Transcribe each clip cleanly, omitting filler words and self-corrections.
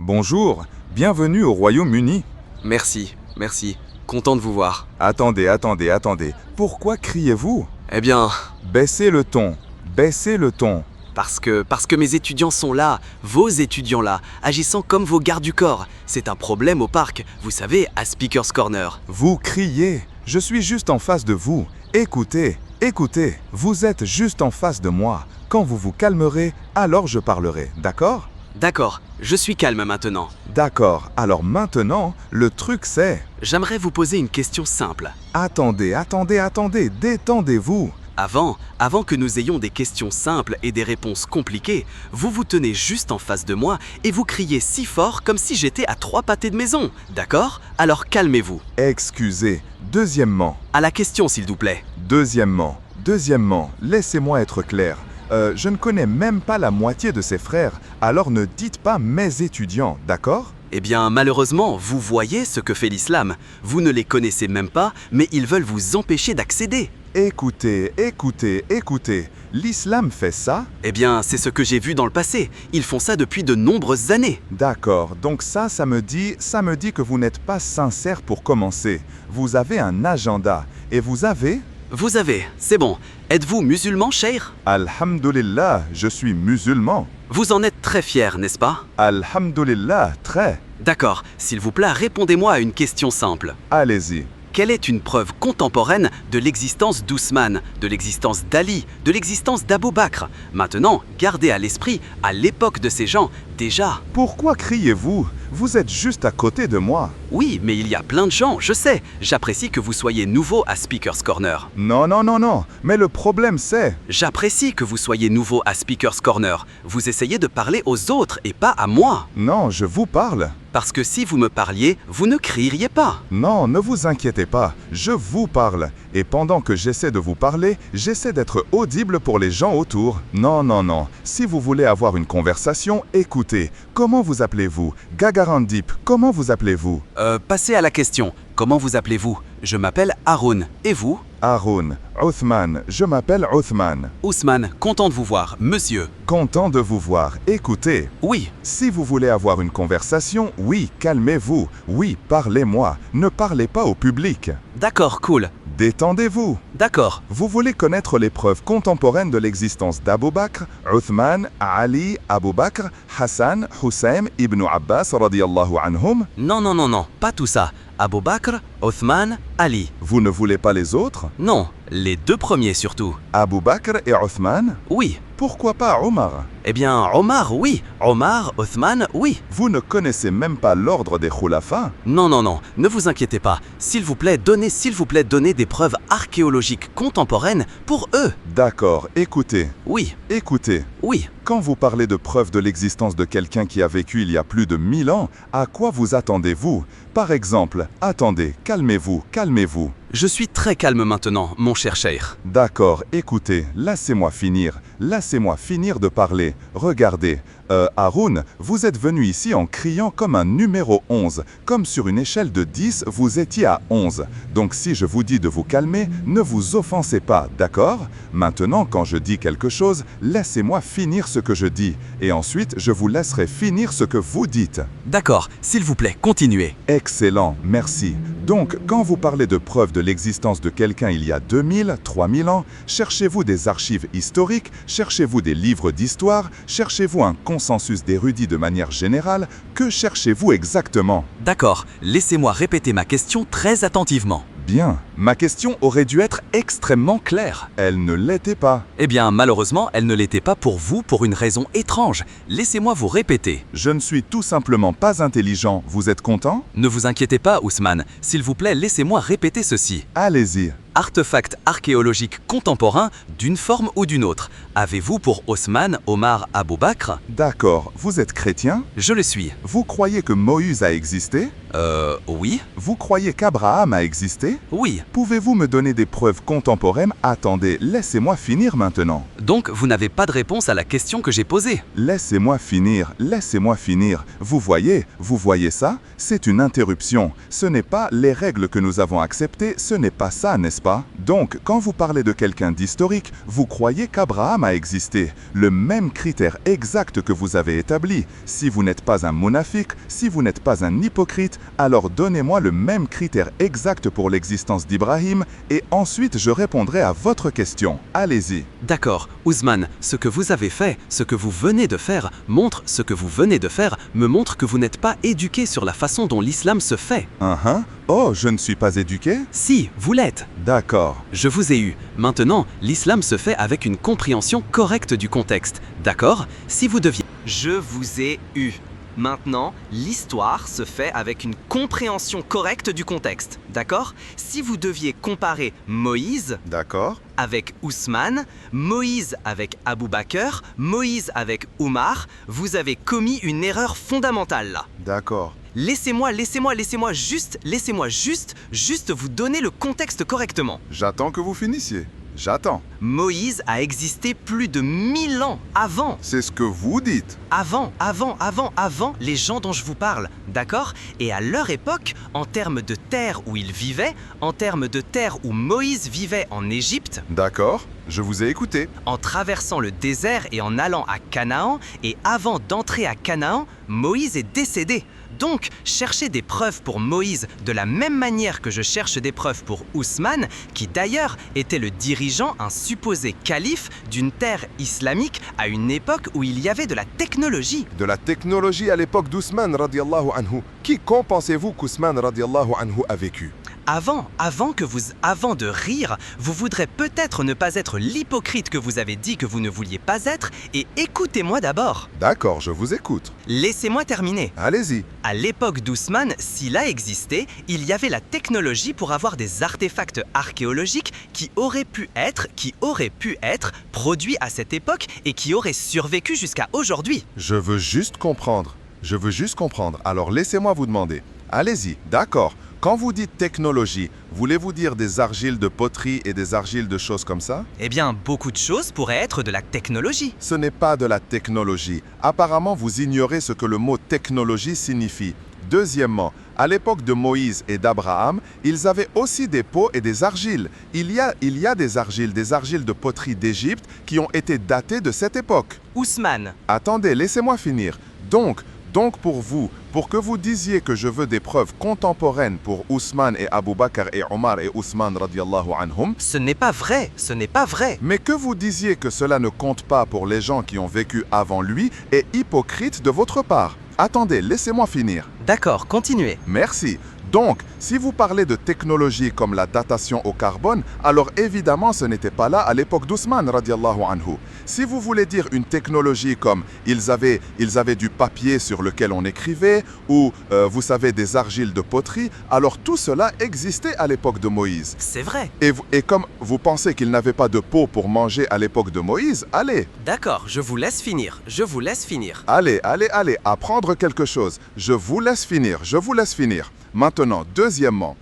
Bonjour, bienvenue au Royaume-Uni. Merci. Content de vous voir. Attendez. Pourquoi criez-vous? Eh bien, Baissez le ton. parce que mes étudiants sont là, vos étudiants là, agissant comme vos gardes du corps. C'est un problème au parc, vous savez, à Speaker's Corner. Vous criez. Je suis juste en face de vous. Écoutez. Vous êtes juste en face de moi. Quand vous vous calmerez, alors je parlerai, d'accord? D'accord, je suis calme maintenant. D'accord, alors maintenant, le truc c'est... J'aimerais vous poser une question simple. Attendez, détendez-vous. Avant que nous ayons des questions simples et des réponses compliquées, vous vous tenez juste en face de moi et vous criez si fort comme si j'étais à 3 pâtés de maison. D'accord? Alors calmez-vous. Excusez. Deuxièmement, À la question s'il vous plaît. laissez-moi être clair. Je ne connais même pas la moitié de ses frères, alors ne dites pas mes étudiants, d'accord? Eh bien, malheureusement, vous voyez ce que fait l'islam. Vous ne les connaissez même pas, mais ils veulent vous empêcher d'accéder. Écoutez. L'islam fait ça? Eh bien, c'est ce que j'ai vu dans le passé. Ils font ça depuis de nombreuses années. D'accord, donc ça me dit que vous n'êtes pas sincère pour commencer. Vous avez un agenda, et vous avez... Vous avez, c'est bon. Êtes-vous musulman, cheikh? Alhamdulillah, je suis musulman. Vous en êtes très fier, n'est-ce pas? Alhamdulillah, très. D'accord, s'il vous plaît, répondez-moi à une question simple. Allez-y. Quelle est une preuve contemporaine de l'existence d'Ousmane, de l'existence d'Ali, de l'existence d'Abou Bakr? Maintenant, gardez à l'esprit, à l'époque de ces gens, déjà... Pourquoi criez-vous? Vous êtes juste à côté de moi. Oui, mais il y a plein de gens, je sais. J'apprécie que vous soyez nouveau à Speaker's Corner. Non, mais le problème c'est... J'apprécie que vous soyez nouveau à Speaker's Corner. Vous essayez de parler aux autres et pas à moi. Non, je vous parle. Parce que si vous me parliez, vous ne crieriez pas. Non, ne vous inquiétez pas, je vous parle. Et pendant que j'essaie de vous parler, j'essaie d'être audible pour les gens autour. Non. Si vous voulez avoir une conversation, écoutez. Comment vous appelez-vous? Gagarandip, comment vous appelez-vous? Passez à la question. Comment vous appelez-vous? Je m'appelle Haroun. Et vous? Haroun. Othman, je m'appelle Othman. Ousmane, content de vous voir, monsieur. Content de vous voir. Écoutez. Oui, Si vous voulez avoir une conversation, oui, calmez-vous. Oui, parlez-moi. Ne parlez pas au public. d'accord, cool. Détendez-vous. D'accord. Vous voulez connaître les preuves contemporaines de l'existence d'Abou Bakr, Uthman, Ali, Abou Bakr, Hassan, Hussein, Ibn Abbas radiyallahu anhum? Non, pas tout ça. Abou Bakr, Othman, Ali. Vous ne voulez pas les autres? Non, les 2 premiers surtout. Abou Bakr et Uthman? Oui. Pourquoi pas Omar? Eh bien, Omar, oui. Omar, Othman, oui. Vous ne connaissez même pas l'ordre des khulafas? Non, ne vous inquiétez pas. S'il vous plaît, donnez des preuves archéologiques contemporaines pour eux. D'accord, écoutez. Oui. Quand vous parlez de preuves de l'existence de quelqu'un qui a vécu il y a plus de 1000 ans, à quoi vous attendez-vous? Par exemple, attendez, calmez-vous. Je suis très calme maintenant, mon cher cheikh. D'accord, écoutez, laissez-moi finir de parler. Regardez, Haroun, vous êtes venu ici en criant comme un numéro 11. Comme sur une échelle de 10, vous étiez à 11. Donc si je vous dis de vous calmer, ne vous offensez pas, d'accord? Maintenant, quand je dis quelque chose, laissez-moi finir ce que je dis. Et ensuite, je vous laisserai finir ce que vous dites. D'accord, s'il vous plaît, continuez. Excellent, merci. Donc, quand vous parlez de preuves de l'existence de quelqu'un il y a 2000, 3000 ans, cherchez-vous des archives historiques, cherchez-vous des livres d'histoire, cherchez-vous un consensus d'érudits de manière générale, que cherchez-vous exactement? D'accord, laissez-moi répéter ma question très attentivement. Bien, ma question aurait dû être extrêmement claire. Elle ne l'était pas. Eh bien, malheureusement, elle ne l'était pas pour vous pour une raison étrange. Laissez-moi vous répéter. Je ne suis tout simplement pas intelligent. Vous êtes content? Ne vous inquiétez pas, Ousmane. S'il vous plaît, laissez-moi répéter ceci. Allez-y. Artefact archéologique contemporain d'une forme ou d'une autre. Avez-vous pour Othman, Omar, Abou Bakr? D'accord, vous êtes chrétien? Je le suis. Vous croyez que Moïse a existé? Oui. Vous croyez qu'Abraham a existé? Oui, détails. Pouvez-vous me donner des preuves contemporaines? Attendez, laissez-moi finir maintenant. Donc, vous n'avez pas de réponse à la question que j'ai posée. Laissez-moi finir, laissez-moi finir. Vous voyez ça? C'est une interruption. Ce n'est pas les règles que nous avons acceptées, ce n'est pas ça, n'est-ce pas? Donc, quand vous parlez de quelqu'un d'historique, vous croyez qu'Abraham a existé. Le même critère exact que vous avez établi. Si vous n'êtes pas un monafik, si vous n'êtes pas un hypocrite, alors donnez-moi le même critère exact pour l'existence d'Ibrahim et ensuite je répondrai à votre question. Allez-y. D'accord, Ousmane, ce que vous avez fait, ce que vous venez de faire, me montre que vous n'êtes pas éduqué sur la façon dont l'islam se fait. Oh, je ne suis pas éduqué? Si, vous l'êtes. D'accord. Je vous ai eu. Maintenant, l'islam se fait avec une compréhension correcte du contexte. D'accord? Si vous deviez... Je vous ai eu. Maintenant, l'histoire se fait avec une compréhension correcte du contexte. D'accord? Si vous deviez comparer Moïse D'accord. avec Ousmane, Moïse avec Abou Bakr, Moïse avec Oumar, vous avez commis une erreur fondamentale là. D'accord. Laissez-moi juste vous donner le contexte correctement. J'attends que vous finissiez. J'attends. Moïse a existé plus de 1000 ans avant. C'est ce que vous dites. Avant les gens dont je vous parle, d'accord? Et à leur époque, en termes de terre où ils vivaient, en termes de terre où Moïse vivait en Égypte, D'accord. Je vous ai écouté. en traversant le désert et en allant à Canaan, et avant d'entrer à Canaan, Moïse est décédé. Donc, cherchez des preuves pour Moïse de la même manière que je cherche des preuves pour Ousmane, qui d'ailleurs était le dirigeant, un supposé calife d'une terre islamique à une époque où il y avait de la technologie. De la technologie à l'époque d'Ousmane radiallahu anhu. Qui pensez-vous qu'Ousmane radiallahu anhu a vécu? Avant de rire, vous voudrez peut-être ne pas être l'hypocrite que vous avez dit que vous ne vouliez pas être, et écoutez-moi d'abord. D'accord, je vous écoute. Laissez-moi terminer. Allez-y. À l'époque d'Ousmane, s'il a existé, il y avait la technologie pour avoir des artefacts archéologiques qui auraient pu être produits à cette époque et qui auraient survécu jusqu'à aujourd'hui. Je veux juste comprendre. Alors laissez-moi vous demander. Allez-y, d'accord. Quand vous dites technologie, voulez-vous dire des argiles de poterie et des argiles de choses comme ça? Eh bien, beaucoup de choses pourraient être de la technologie. Ce n'est pas de la technologie. Apparemment, vous ignorez ce que le mot technologie signifie. Deuxièmement, à l'époque de Moïse et d'Abraham, ils avaient aussi des pots et des argiles. Il y a des argiles de poterie d'Égypte qui ont été datées de cette époque. Ousmane, Attendez, laissez-moi finir. Donc pour vous, pour que vous disiez que je veux des preuves contemporaines pour Ousmane et Abou Bakr et Omar et Ousmane radiallahu anhum, ce n'est pas vrai. mais que vous disiez que cela ne compte pas pour les gens qui ont vécu avant lui est hypocrite de votre part. Attendez, laissez-moi finir. D'accord, continuez. Merci. Donc, si vous parlez de technologie comme la datation au carbone, alors évidemment ce n'était pas là à l'époque d'Ousmane radiallahu anhu. Si vous voulez dire une technologie comme ils avaient du papier sur lequel on écrivait, ou vous savez des argiles de poterie, alors tout cela existait à l'époque de Moïse. C'est vrai. Et comme vous pensez qu'ils n'avaient pas de pot pour manger à l'époque de Moïse, allez. D'accord, je vous laisse finir. Allez, apprendre quelque chose. Je vous laisse finir. Maintenant, deuxièmement,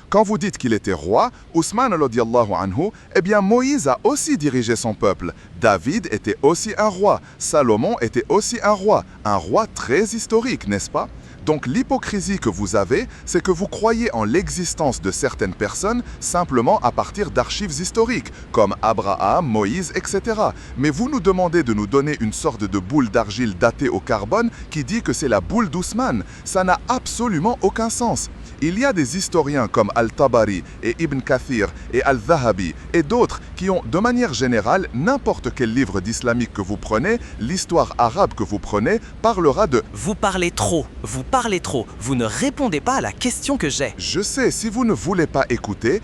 quand vous dites qu'il était roi, Ousmane radiallahu anhu, eh bien Moïse a aussi dirigé son peuple. David était aussi un roi. Salomon était aussi un roi très historique, n'est-ce pas? Donc l'hypocrisie que vous avez, c'est que vous croyez en l'existence de certaines personnes simplement à partir d'archives historiques, comme Abraham, Moïse, etc. Mais vous nous demandez de nous donner une sorte de boule d'argile datée au carbone qui dit que c'est la boule d'Ousmane. Ça n'a absolument aucun sens. Il y a des historiens comme Al-Tabari et Ibn Kathir et Al-Zahabi et d'autres qui ont, de manière générale, n'importe quel livre d'islamique que vous prenez, l'histoire arabe que vous prenez, parlera de... Vous parlez trop. Vous ne répondez pas à la question que j'ai. Je sais, si vous ne voulez pas écouter,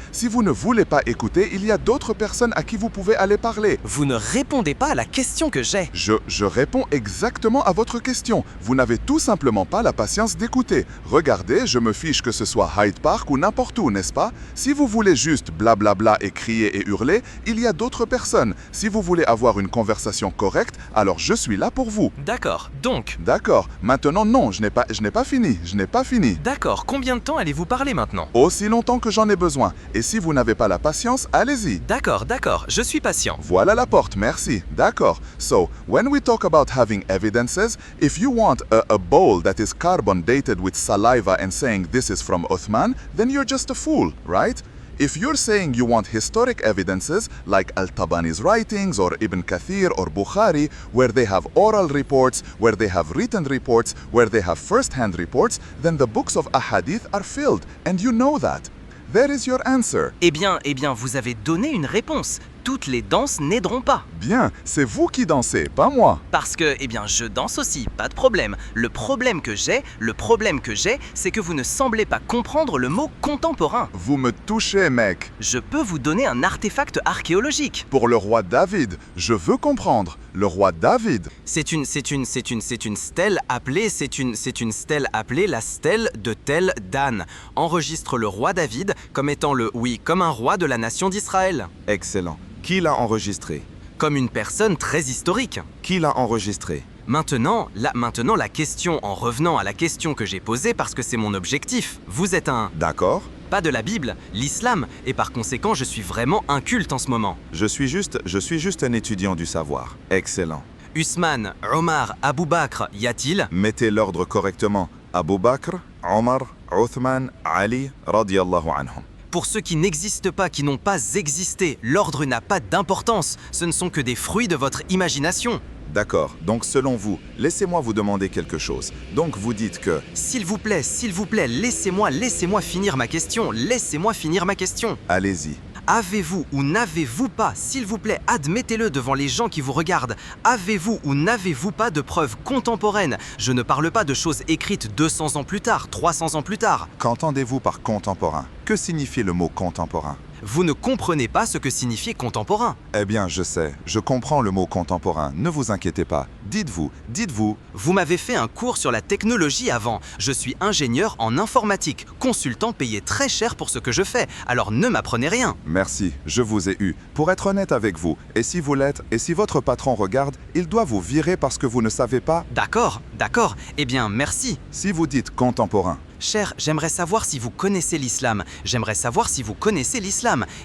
il y a d'autres personnes à qui vous pouvez aller parler. Vous ne répondez pas à la question que j'ai. Je réponds exactement à votre question. Vous n'avez tout simplement pas la patience d'écouter. Regardez, je me fiche que ce soit Hyde Park ou n'importe où, n'est-ce pas? Si vous voulez juste blablabla et crier et hurler, il y a d'autres personnes. Si vous voulez avoir avoir une conversation correcte, alors je suis là pour vous. D'accord, donc. D'accord. Maintenant, non, je n'ai pas fini. Je n'ai pas fini. D'accord, combien de temps allez-vous parler maintenant? Aussi longtemps que j'en ai besoin. Et si vous n'avez pas la patience, allez-y. D'accord, je suis patient. Voilà la porte, merci. D'accord. So, when we talk about having evidences, if you want a bowl that is carbon dated with saliva and saying this is from Uthman, then you're just a fool, right? If you're saying you want historic evidences, like Al-Tabani's writings or Ibn Kathir or Bukhari, where they have oral reports, where they have written reports, where they have first-hand reports, then the books of ahadith are filled, and you know that. There is your answer. Eh bien, vous avez donné une réponse. Toutes les danses n'aideront pas. Bien, c'est vous qui dansez, pas moi. Parce que, je danse aussi, pas de problème. Le problème que j'ai, c'est que vous ne semblez pas comprendre le mot contemporain. Vous me touchez, mec. Je peux vous donner un artefact archéologique. Pour le roi David, je veux comprendre. Le roi David. C'est une stèle appelée, la stèle de Tel Dan. Enregistre le roi David comme étant comme un roi de la nation d'Israël. Excellent. Qui l'a enregistré? Comme une personne très historique. Qui l'a enregistré? Maintenant, la question, en revenant à la question que j'ai posée parce que c'est mon objectif. Vous êtes D'accord. pas de la Bible, l'islam, et par conséquent, je suis vraiment inculte en ce moment. Je suis juste un étudiant du savoir. Excellent. Usman, Omar, Abu Bakr, y a-t-il? Mettez l'ordre correctement. Abu Bakr, Omar, Uthman, Ali, radiyallahu anhum. Pour ceux qui n'existent pas, qui n'ont pas existé, l'ordre n'a pas d'importance. Ce ne sont que des fruits de votre imagination. D'accord. Donc selon vous, laissez-moi vous demander quelque chose. Donc vous dites que... S'il vous plaît, laissez-moi finir ma question. Laissez-moi finir ma question. Allez-y. Avez-vous ou n'avez-vous pas, s'il vous plaît, admettez-le devant les gens qui vous regardent, avez-vous ou n'avez-vous pas de preuves contemporaines? Je ne parle pas de choses écrites 200 ans plus tard, 300 ans plus tard. Qu'entendez-vous par contemporain? Que signifie le mot contemporain? Vous ne comprenez pas ce que signifie contemporain. Eh bien, je sais. Je comprends le mot contemporain. Ne vous inquiétez pas. Dites-vous. Vous m'avez fait un cours sur la technologie avant. Je suis ingénieur en informatique, consultant payé très cher pour ce que je fais. Alors ne m'apprenez rien. Merci, je vous ai eu. Pour être honnête avec vous, et si vous l'êtes, et si votre patron regarde, il doit vous virer parce que vous ne savez pas. D'accord. Eh bien, merci. Si vous dites contemporain, Cher, j'aimerais savoir si vous connaissez l'islam.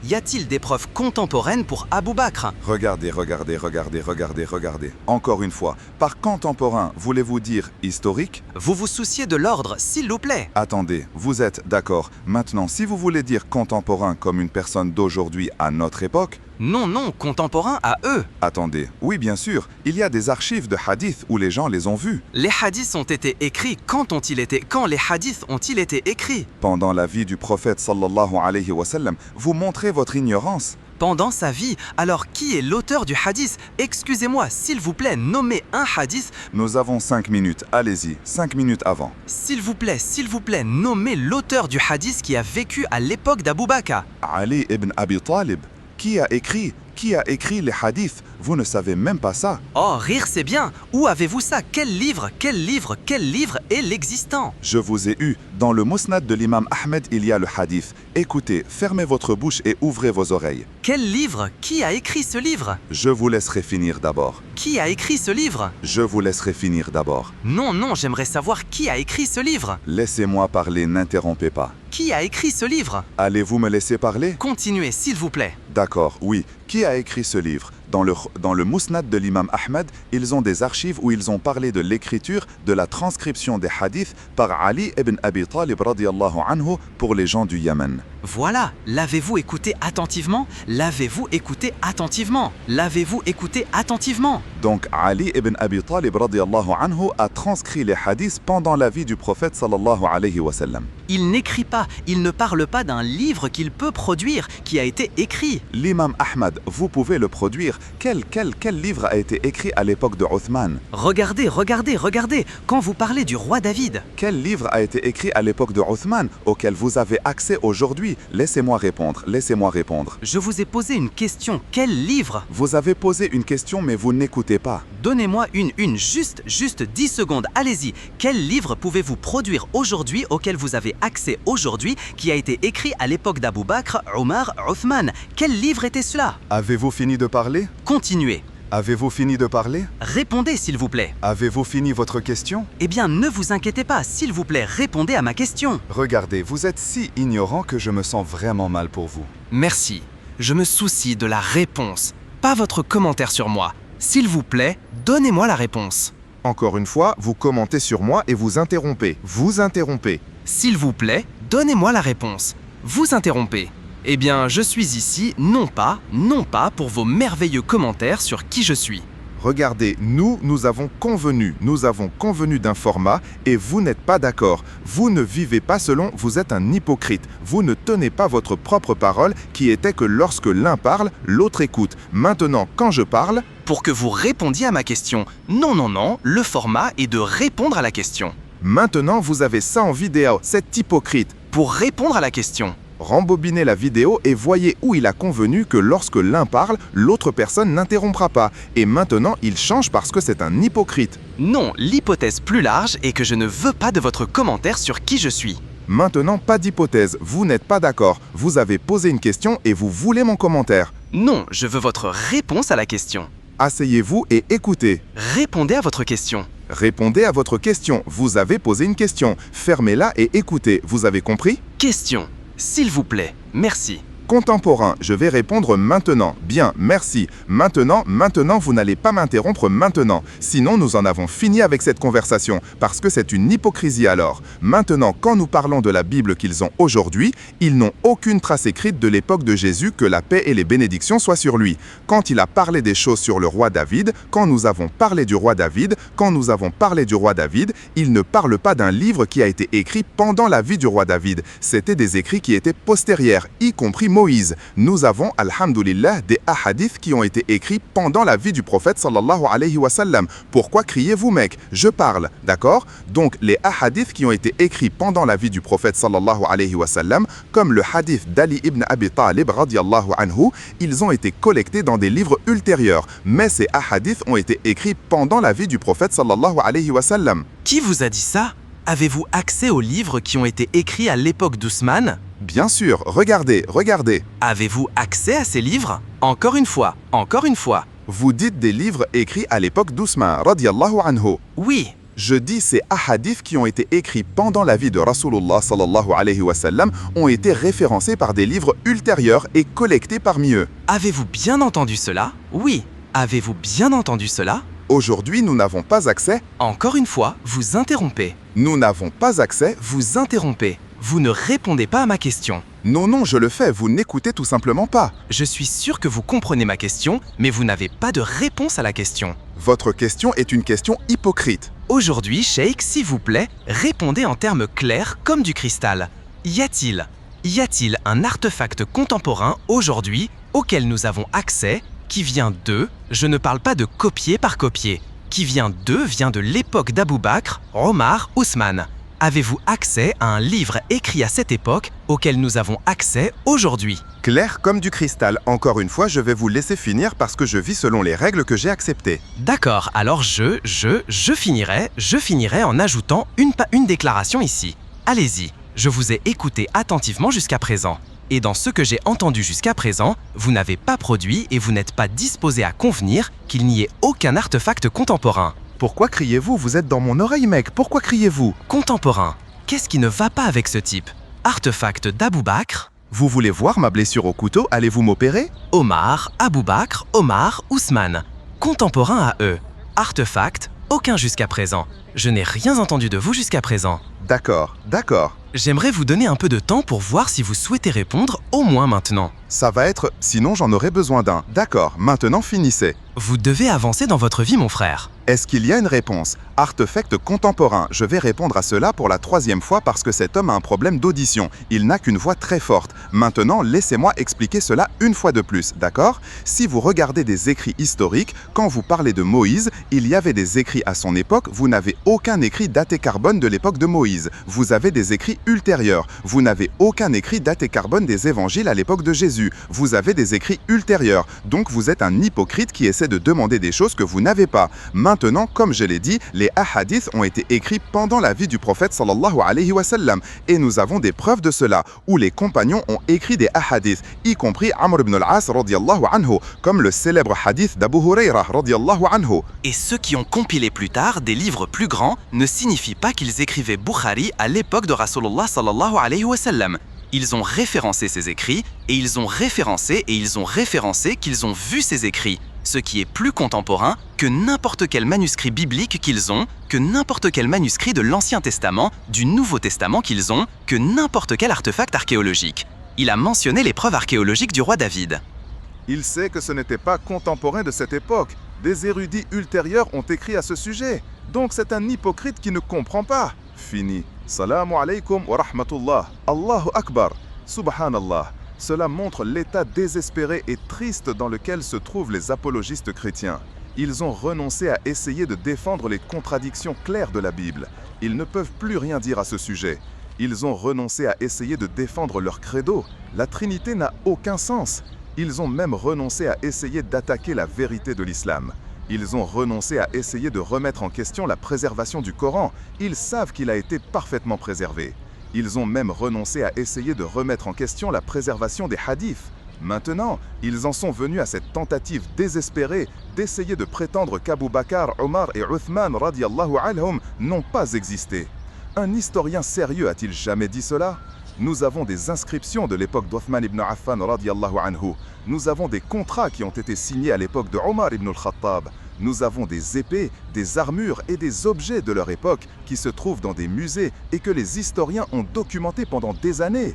Y a-t-il des preuves contemporaines pour Abu Bakr? regardez. Encore une fois, par contemporain, voulez-vous dire historique? Vous vous souciez de l'ordre, s'il vous plaît. Attendez, vous êtes d'accord. Maintenant, si vous voulez dire contemporain comme une personne d'aujourd'hui à notre époque, Non, contemporain à eux. attendez, oui bien sûr, il y a des archives de hadiths où les gens les ont vus. Les hadiths ont été écrits. Quand les hadiths ont-ils été écrits? Pendant la vie du prophète sallallahu alayhi wa sallam, vous montrez votre ignorance. Pendant sa vie. Alors qui est l'auteur du hadith? Excusez-moi, s'il vous plaît, nommez un hadith. Nous avons 5 minutes, allez-y, 5 minutes avant. S'il vous plaît, nommez l'auteur du hadith qui a vécu à l'époque d'Abu Bakr. Ali ibn Abi Talib. Qui a écrit les hadiths? Vous ne savez même pas ça. Oh, rire c'est bien. Où avez-vous ça? Quel livre est l'existant? Je vous ai eu. Dans le Musnad de l'imam Ahmed, il y a le hadith. Écoutez, fermez votre bouche et ouvrez vos oreilles. Quel livre? Qui a écrit ce livre? Je vous laisserai finir d'abord. Qui a écrit ce livre? Je vous laisserai finir d'abord. Non, j'aimerais savoir qui a écrit ce livre. Laissez-moi parler, n'interrompez pas. Qui a écrit ce livre? Allez-vous me laisser parler? Continuez, s'il vous plaît. D'accord, oui. Qui a écrit ce livre? Dans le Musnad de l'imam Ahmed, ils ont des archives où ils ont parlé de l'écriture, de la transcription des hadiths par Ali ibn Abi Talib radiyallahu anhu pour les gens du Yémen. Voilà, l'avez-vous écouté attentivement? Donc Ali ibn Abi Talib radiyallahu anhu a transcrit les hadiths pendant la vie du prophète sallallahu alayhi wa sallam. Il n'écrit pas, il ne parle pas d'un livre qu'il peut produire, qui a été écrit. L'imam Ahmad, vous pouvez le produire. Quel livre a été écrit à l'époque de Uthman? Regardez, quand vous parlez du roi David. Quel livre a été écrit à l'époque de Uthman auquel vous avez accès aujourd'hui? Laissez-moi répondre. Je vous ai posé une question, quel livre? Vous avez posé une question mais vous n'écoutez pas. Donnez-moi juste 10 secondes, allez-y. Quel livre pouvez-vous produire aujourd'hui auquel vous avez accès aujourd'hui qui a été écrit à l'époque d'Abu Bakr, Omar, Uthman? Quel livre était cela? Avez-vous fini de parler? Continuez. Avez-vous fini de parler? Répondez s'il vous plaît. Avez-vous fini votre question? Eh bien, ne vous inquiétez pas, s'il vous plaît, répondez à ma question. Regardez, vous êtes si ignorant que je me sens vraiment mal pour vous. Merci. Je me soucie de la réponse, pas votre commentaire sur moi. S'il vous plaît, donnez-moi la réponse. Encore une fois, vous commentez sur moi et vous interrompez. Vous interrompez. S'il vous plaît, donnez-moi la réponse. Vous interrompez. Eh bien, je suis ici non pas pour vos merveilleux commentaires sur qui je suis. Regardez, nous avons convenu d'un format et vous n'êtes pas d'accord. Vous ne vivez pas selon, vous êtes un hypocrite. Vous ne tenez pas votre propre parole qui était que lorsque l'un parle, l'autre écoute. Maintenant, quand je parle, Pour que vous répondiez à ma question. Non, le format est de répondre à la question. maintenant vous avez ça en vidéo, c'est hypocrite. Pour répondre à la question. Rembobinez la vidéo et voyez où il a convenu que lorsque l'un parle, l'autre personne n'interrompra pas. Et maintenant, il change parce que c'est un hypocrite. Non, l'hypothèse plus large est que je ne veux pas de votre commentaire sur qui je suis. Maintenant, pas d'hypothèse, vous n'êtes pas d'accord. Vous avez posé une question et vous voulez mon commentaire. Non, je veux votre réponse à la question. Asseyez-vous et écoutez. Répondez à votre question. Répondez à votre question. Vous avez posé une question. Fermez-la et écoutez. Vous avez compris? Question. S'il vous plaît, merci. Contemporain, je vais répondre maintenant. Bien, merci. Maintenant, vous n'allez pas m'interrompre maintenant. Sinon, nous en avons fini avec cette conversation, parce que c'est une hypocrisie alors. Maintenant, quand nous parlons de la Bible qu'ils ont aujourd'hui, ils n'ont aucune trace écrite de l'époque de Jésus, que la paix et les bénédictions soient sur lui. Quand il a parlé des choses sur le roi David, quand nous avons parlé du roi David, il ne parle pas d'un livre qui a été écrit pendant la vie du roi David. C'était des écrits qui étaient postérieurs, y compris Moïse. Nous avons, alhamdoulilah, des hadiths qui ont été écrits pendant la vie du prophète sallallahu alayhi wa sallam. Pourquoi criez-vous, mec? Je parle, d'accord? Donc, les hadiths qui ont été écrits pendant la vie du prophète sallallahu alayhi wa sallam, comme le hadith d'Ali ibn Abi Talib radiyallahu anhu, ils ont été collectés dans des livres ultérieurs. Mais ces hadiths ont été écrits pendant la vie du prophète sallallahu alayhi wa sallam. Qui vous a dit ça? Avez-vous accès aux livres qui ont été écrits à l'époque d'Ousmane? Bien sûr, regardez. Avez-vous accès à ces livres? Encore une fois. Vous dites des livres écrits à l'époque d'Ousmane, radiyallahu anhu. Oui. Je dis ces hadiths qui ont été écrits pendant la vie de Rasulullah sallallahu alayhi wa sallam ont été référencés par des livres ultérieurs et collectés parmi eux. Avez-vous bien entendu cela? Oui. Avez-vous bien entendu cela? Aujourd'hui, nous n'avons pas accès. Encore une fois, vous interrompez. Nous n'avons pas accès. Vous interrompez. Vous ne répondez pas à ma question. Non, je le fais, vous n'écoutez tout simplement pas. Je suis sûr que vous comprenez ma question, mais vous n'avez pas de réponse à la question. Votre question est une question hypocrite. Aujourd'hui, Cheikh, s'il vous plaît, répondez en termes clairs comme du cristal. Y a-t-il un artefact contemporain aujourd'hui auquel nous avons accès qui vient de, je ne parle pas de copier par copier, qui vient de l'époque d'Abou Bakr, Omar, Ousmane. Avez-vous accès à un livre écrit à cette époque auquel nous avons accès aujourd'hui? Clair comme du cristal. Encore une fois, je vais vous laisser finir parce que je vis selon les règles que j'ai acceptées. D'accord, alors je finirai en ajoutant une déclaration ici. Allez-y, je vous ai écouté attentivement jusqu'à présent. Et dans ce que j'ai entendu jusqu'à présent, vous n'avez pas produit et vous n'êtes pas disposé à convenir qu'il n'y ait aucun artefact contemporain. Pourquoi criez-vous? Vous êtes dans mon oreille, mec. Pourquoi criez-vous? Contemporain. Qu'est-ce qui ne va pas avec ce type? Artefact d'Abou Bakr. Vous voulez voir ma blessure au couteau? Allez-vous m'opérer? Omar, Abou Bakr, Omar, Ousmane. Contemporain à eux. Artefact, aucun jusqu'à présent. Je n'ai rien entendu de vous jusqu'à présent. D'accord. J'aimerais vous donner un peu de temps pour voir si vous souhaitez répondre, au moins maintenant. Ça va être... Sinon, j'en aurai besoin d'un. D'accord, maintenant finissez. Vous devez avancer dans votre vie, mon frère. Est-ce qu'il y a une réponse? Artefact contemporain. Je vais répondre à cela pour la 3e fois parce que cet homme a un problème d'audition. Il n'a qu'une voix très forte. Maintenant, laissez-moi expliquer cela une fois de plus, d'accord? Si vous regardez des écrits historiques, quand vous parlez de Moïse, il y avait des écrits à son époque, vous n'avez aucun écrit daté carbone de l'époque de Moïse. Vous avez des écrits ultérieurs. Vous n'avez aucun écrit daté carbone des évangiles à l'époque de Jésus. Vous avez des écrits ultérieurs. Donc vous êtes un hypocrite qui essaie de demander des choses que vous n'avez pas. Maintenant, comme je l'ai dit, les hadiths ont été écrits pendant la vie du prophète sallallahu alayhi wa sallam et nous avons des preuves de cela, où les compagnons ont écrit des hadiths, y compris Amr ibn al-As radiyallahu anhu, comme le célèbre hadith d'Abu Huraira radiyallahu anhu. Et ceux qui ont compilé plus tard des livres plus grands ne signifie pas qu'ils écrivaient Bukhari à l'époque de Rasulullah sallallahu alayhi wa sallam. Ils ont référencé ces écrits, et ils ont référencé qu'ils ont vu ces écrits, ce qui est plus contemporain que n'importe quel manuscrit biblique qu'ils ont, que n'importe quel manuscrit de l'Ancien Testament, du Nouveau Testament qu'ils ont, que n'importe quel artefact archéologique. Il a mentionné les preuves archéologiques du roi David. Il sait que ce n'était pas contemporain de cette époque. Des érudits ultérieurs ont écrit à ce sujet. Donc c'est un hypocrite qui ne comprend pas. Fini. Salamu alaykum wa rahmatullah. Allahu Akbar. Subhanallah. Cela montre l'état désespéré et triste dans lequel se trouvent les apologistes chrétiens. Ils ont renoncé à essayer de défendre les contradictions claires de la Bible. Ils ne peuvent plus rien dire à ce sujet. Ils ont renoncé à essayer de défendre leur credo. La Trinité n'a aucun sens. Ils ont même renoncé à essayer d'attaquer la vérité de l'islam. Ils ont renoncé à essayer de remettre en question la préservation du Coran. Ils savent qu'il a été parfaitement préservé. Ils ont même renoncé à essayer de remettre en question la préservation des hadiths. Maintenant, ils en sont venus à cette tentative désespérée d'essayer de prétendre qu'Abu Bakr, Omar et Uthman radiyallahu anhum n'ont pas existé. Un historien sérieux a-t-il jamais dit cela? Nous avons des inscriptions de l'époque d'Othman ibn Affan radiyallahu anhu. Nous avons des contrats qui ont été signés à l'époque de Omar ibn al-Khattab. Nous avons des épées, des armures et des objets de leur époque qui se trouvent dans des musées et que les historiens ont documentés pendant des années.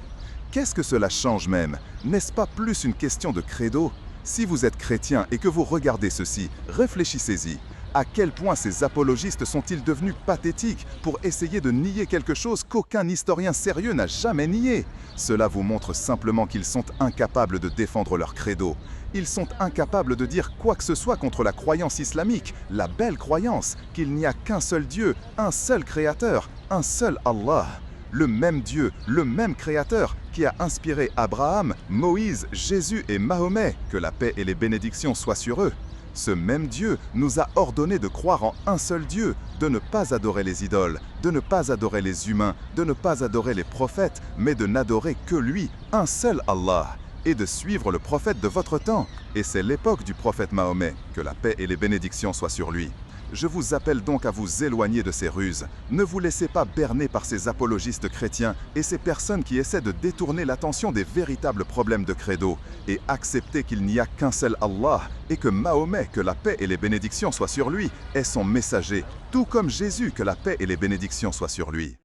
Qu'est-ce que cela change même? N'est-ce pas plus une question de credo? Si vous êtes chrétien et que vous regardez ceci, réfléchissez-y. À quel point ces apologistes sont-ils devenus pathétiques pour essayer de nier quelque chose qu'aucun historien sérieux n'a jamais nié? Cela vous montre simplement qu'ils sont incapables de défendre leur credo. Ils sont incapables de dire quoi que ce soit contre la croyance islamique, la belle croyance qu'il n'y a qu'un seul Dieu, un seul Créateur, un seul Allah. Le même Dieu, le même Créateur qui a inspiré Abraham, Moïse, Jésus et Mahomet, que la paix et les bénédictions soient sur eux. Ce même Dieu nous a ordonné de croire en un seul Dieu, de ne pas adorer les idoles, de ne pas adorer les humains, de ne pas adorer les prophètes, mais de n'adorer que lui, un seul Allah, et de suivre le prophète de votre temps. Et c'est l'époque du prophète Mahomet, que la paix et les bénédictions soient sur lui. Je vous appelle donc à vous éloigner de ces ruses. Ne vous laissez pas berner par ces apologistes chrétiens et ces personnes qui essaient de détourner l'attention des véritables problèmes de credo et acceptez qu'il n'y a qu'un seul Allah et que Mahomet, que la paix et les bénédictions soient sur lui, est son messager, tout comme Jésus, que la paix et les bénédictions soient sur lui.